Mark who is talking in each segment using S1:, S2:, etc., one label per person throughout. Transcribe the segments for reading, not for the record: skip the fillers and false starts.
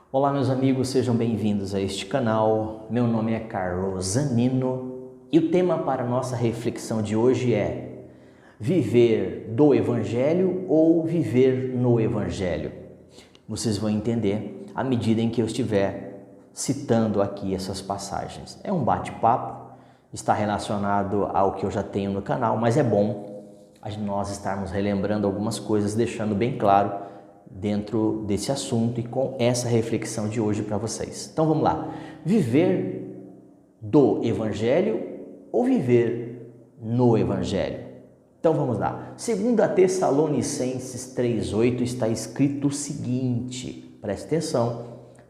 S1: Olá meus amigos, sejam bem-vindos a este canal. Meu nome é Carlos Zanino e o tema para a nossa reflexão de hoje é viver do Evangelho ou viver no Evangelho. Vocês vão entender à medida em que eu estiver citando aqui essas passagens. É um bate-papo, está relacionado ao que eu já tenho no canal, mas é bom nós estarmos relembrando algumas coisas, deixando bem claro dentro desse assunto e com essa reflexão de hoje para vocês. Então vamos lá. Viver do Evangelho ou viver no Evangelho? Então vamos lá. 2 Tessalonicenses 3,8 está escrito o seguinte, preste atenção,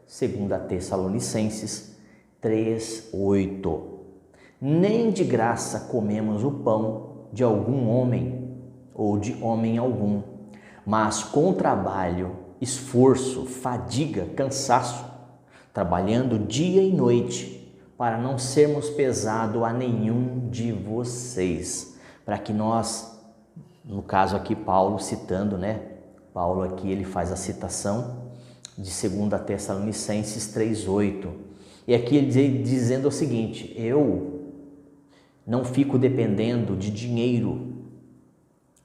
S1: 2 Tessalonicenses 3,8: nem de graça comemos o pão de algum homem ou de homem algum, mas com trabalho, esforço, fadiga, cansaço, trabalhando dia e noite, para não sermos pesado a nenhum de vocês, para que nós, no caso aqui Paulo citando, Paulo aqui ele faz a citação de 2 Tessalonicenses 3,8, e aqui ele dizendo o seguinte: eu não fico dependendo de dinheiro,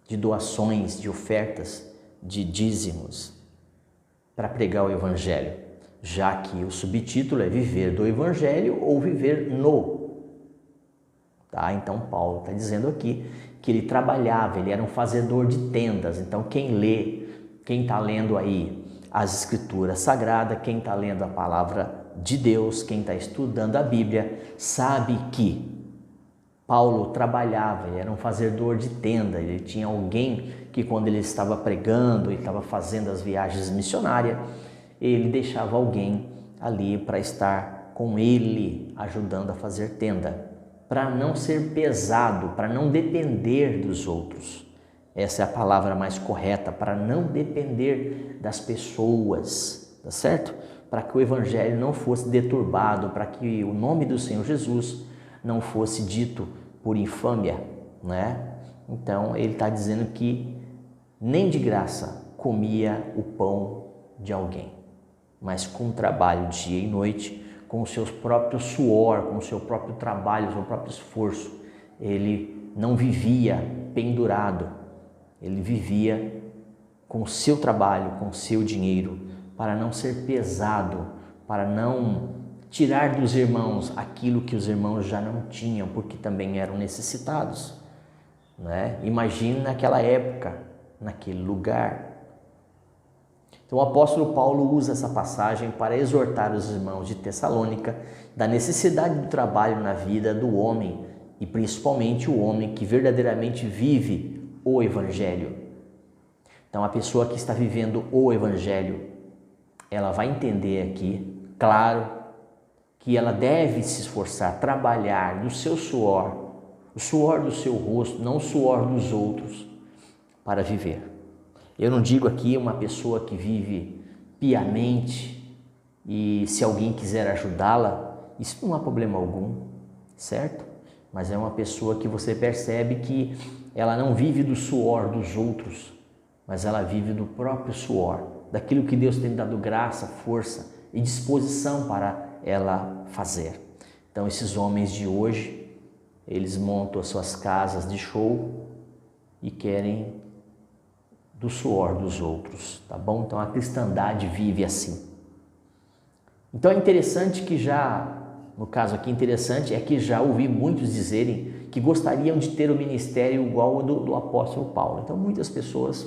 S1: de doações, de ofertas, de dízimos para pregar o Evangelho, já que o subtítulo é viver do Evangelho ou viver no. Então Paulo está dizendo aqui que ele trabalhava, ele era um fazedor de tendas. Então quem está lendo aí as Escrituras Sagradas, quem está lendo a Palavra de Deus, quem está estudando a Bíblia, sabe que Paulo trabalhava, ele era um fazedor de tenda, ele tinha alguém que quando ele estava pregando e estava fazendo as viagens missionárias, ele deixava alguém ali para estar com ele, ajudando a fazer tenda, para não ser pesado, para não depender dos outros. Essa é a palavra mais correta, para não depender das pessoas, tá certo? Para que o Evangelho não fosse deturbado, para que o nome do Senhor Jesus não fosse dito por infâmia, Então ele está dizendo que nem de graça comia o pão de alguém, mas com trabalho dia e noite, com o seu próprio suor, com o seu próprio trabalho, o seu próprio esforço. Ele não vivia pendurado, ele vivia com o seu trabalho, com o seu dinheiro, para não ser pesado, para não tirar dos irmãos aquilo que os irmãos já não tinham, porque também eram necessitados. Imagine naquela época, naquele lugar. Então o apóstolo Paulo usa essa passagem para exortar os irmãos de Tessalônica da necessidade do trabalho na vida do homem, e principalmente o homem que verdadeiramente vive o Evangelho. Então a pessoa que está vivendo o Evangelho, ela vai entender aqui, claro, que ela deve se esforçar, trabalhar do seu suor, o suor do seu rosto, não o suor dos outros, para viver. Eu não digo aqui uma pessoa que vive piamente e se alguém quiser ajudá-la, isso não há problema algum, certo? Mas é uma pessoa que você percebe que ela não vive do suor dos outros, mas ela vive do próprio suor, daquilo que Deus tem dado graça, força e disposição para ela fazer. Então esses homens de hoje, eles montam as suas casas de show e querem do suor dos outros, tá bom? Então a cristandade vive assim. Então é interessante que no caso aqui interessante é que já ouvi muitos dizerem que gostariam de ter o ministério igual ao do apóstolo Paulo. Então muitas pessoas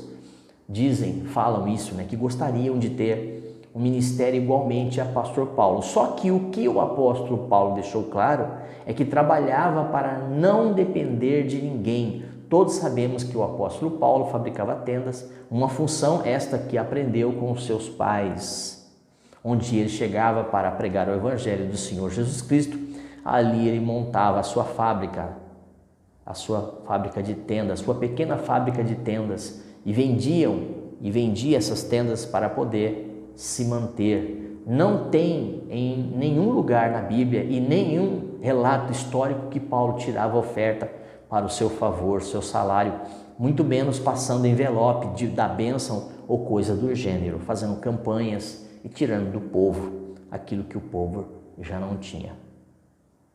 S1: falam isso, que gostariam de ter um ministério igualmente a pastor Paulo. Só que o que o apóstolo Paulo deixou claro é que trabalhava para não depender de ninguém. Todos sabemos que o apóstolo Paulo fabricava tendas, uma função esta que aprendeu com os seus pais, onde ele chegava para pregar o evangelho do Senhor Jesus Cristo. Ali ele montava a sua fábrica de tendas, a sua pequena fábrica de tendas, e vendia essas tendas para poder se manter. Não tem em nenhum lugar na Bíblia e nenhum relato histórico que Paulo tirava oferta para o seu favor, seu salário, muito menos passando envelope da bênção ou coisa do gênero, fazendo campanhas e tirando do povo aquilo que o povo já não tinha.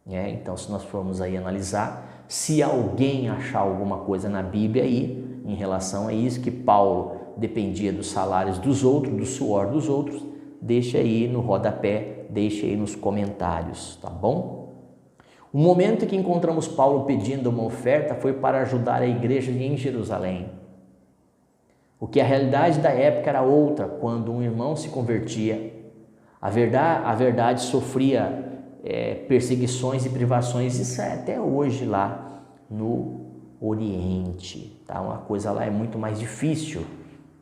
S1: Então, se nós formos aí analisar, se alguém achar alguma coisa na Bíblia aí, em relação a isso, que Paulo dependia dos salários dos outros, do suor dos outros, deixa aí no rodapé, deixa aí nos comentários, tá bom? O momento em que encontramos Paulo pedindo uma oferta foi para ajudar a igreja em Jerusalém. O que a realidade da época era outra, quando um irmão se convertia, a verdade sofria perseguições e privações, isso é até hoje lá no Oriente, tá? Uma coisa lá é muito mais difícil,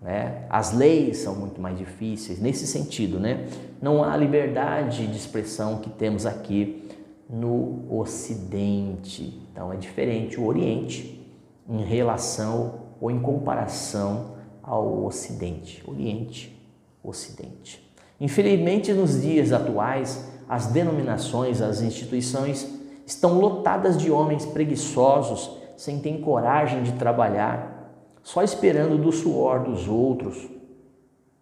S1: né? As leis são muito mais difíceis, nesse sentido, né? Não há liberdade de expressão que temos aqui no Ocidente, então é diferente o Oriente em relação ou em comparação ao Ocidente, Oriente, Ocidente. Infelizmente, nos dias atuais, as denominações, as instituições estão lotadas de homens preguiçosos, sem ter coragem de trabalhar, só esperando do suor dos outros,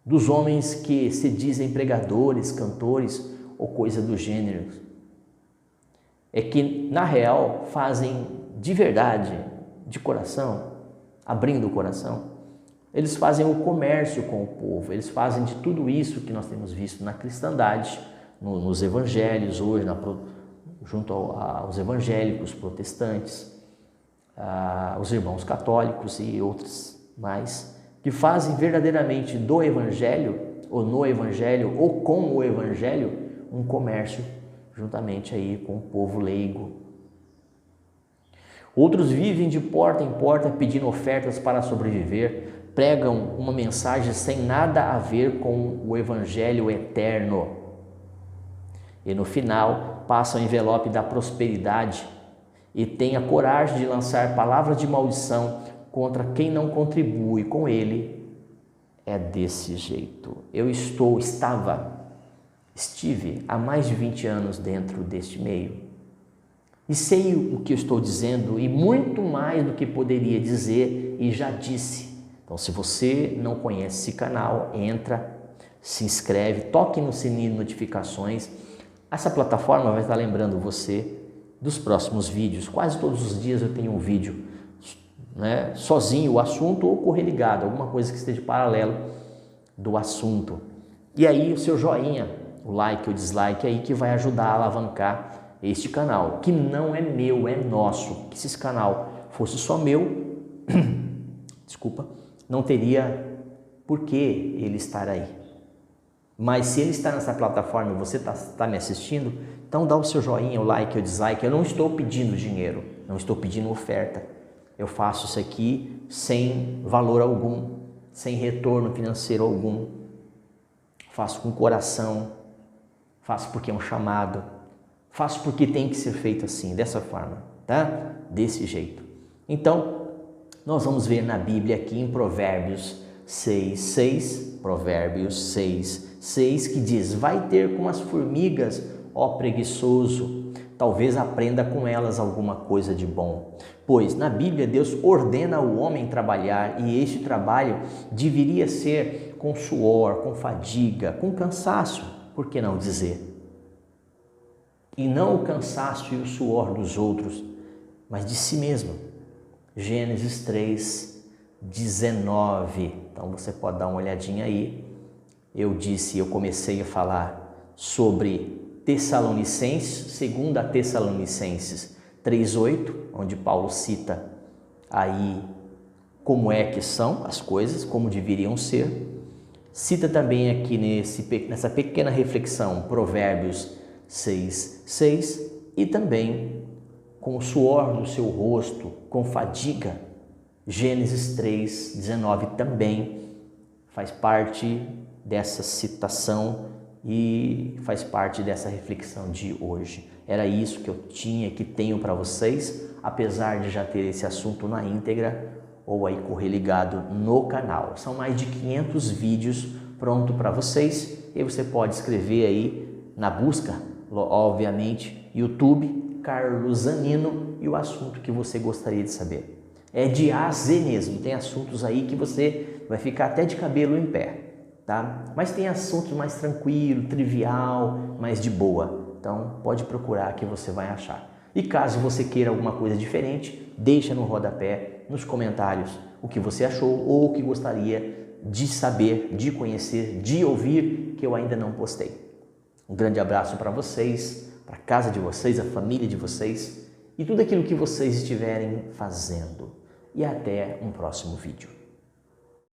S1: dos homens que se dizem pregadores, cantores ou coisa do gênero. É que, na real, fazem de verdade, de coração, abrindo o coração, eles fazem o comércio com o povo, eles fazem de tudo isso que nós temos visto na cristandade, nos evangelhos hoje, junto aos evangélicos, protestantes, os irmãos católicos e outros mais, que fazem verdadeiramente do evangelho, ou no evangelho, ou com o evangelho, um comércio juntamente aí com o povo leigo. Outros vivem de porta em porta pedindo ofertas para sobreviver, pregam uma mensagem sem nada a ver com o evangelho eterno. E no final passam o envelope da prosperidade e têm a coragem de lançar palavras de maldição contra quem não contribui com ele. É desse jeito. Estive há mais de 20 anos dentro deste meio. E sei o que eu estou dizendo e muito mais do que poderia dizer e já disse. Então, se você não conhece esse canal, entra, se inscreve, toque no sininho de notificações. Essa plataforma vai estar lembrando você dos próximos vídeos. Quase todos os dias eu tenho um vídeo, né, sozinho o assunto ou correligado, alguma coisa que esteja paralelo do assunto. E aí o seu joinha, o like ou dislike aí que vai ajudar a alavancar este canal, que não é meu, é nosso. Que se esse canal fosse só meu, desculpa, não teria por que ele estar aí. Mas se ele está nessa plataforma e você está me assistindo, então dá o seu joinha, o like ou dislike. Eu não estou pedindo dinheiro, não estou pedindo oferta. Eu faço isso aqui sem valor algum, sem retorno financeiro algum. Faço com coração, faço porque é um chamado, faço porque tem que ser feito assim, dessa forma, tá? Desse jeito. Então, nós vamos ver na Bíblia aqui em Provérbios 6:6, Provérbios 6:6, que diz: vai ter com as formigas, ó preguiçoso, talvez aprenda com elas alguma coisa de bom. Pois na Bíblia Deus ordena ao homem trabalhar e este trabalho deveria ser com suor, com fadiga, com cansaço, por que não dizer? E não o cansaço e o suor dos outros, mas de si mesmo. Gênesis 3:19. Então você pode dar uma olhadinha aí. Eu comecei a falar sobre Tessalonicenses, 2 Tessalonicenses 3:8, onde Paulo cita aí como é que são as coisas, como deveriam ser. Cita também aqui nessa pequena reflexão Provérbios 6:6 e também com o suor do seu rosto, com fadiga. Gênesis 3:19 também faz parte dessa citação e faz parte dessa reflexão de hoje. Era isso que eu tinha, que tenho para vocês, apesar de já ter esse assunto na íntegra ou aí correligado no canal. São mais de 500 vídeos pronto para vocês e você pode escrever aí na busca, obviamente, YouTube, Carlos Zanino e o assunto que você gostaria de saber. É de A a Z mesmo, tem assuntos aí que você vai ficar até de cabelo em pé. tá? Mas tem assuntos mais tranquilo, trivial, mais de boa. Então pode procurar que você vai achar. E caso você queira alguma coisa diferente, deixa no rodapé, nos comentários, o que você achou ou o que gostaria de saber, de conhecer, de ouvir, que eu ainda não postei. Um grande abraço para vocês, para a casa de vocês, a família de vocês e tudo aquilo que vocês estiverem fazendo. E até um próximo vídeo.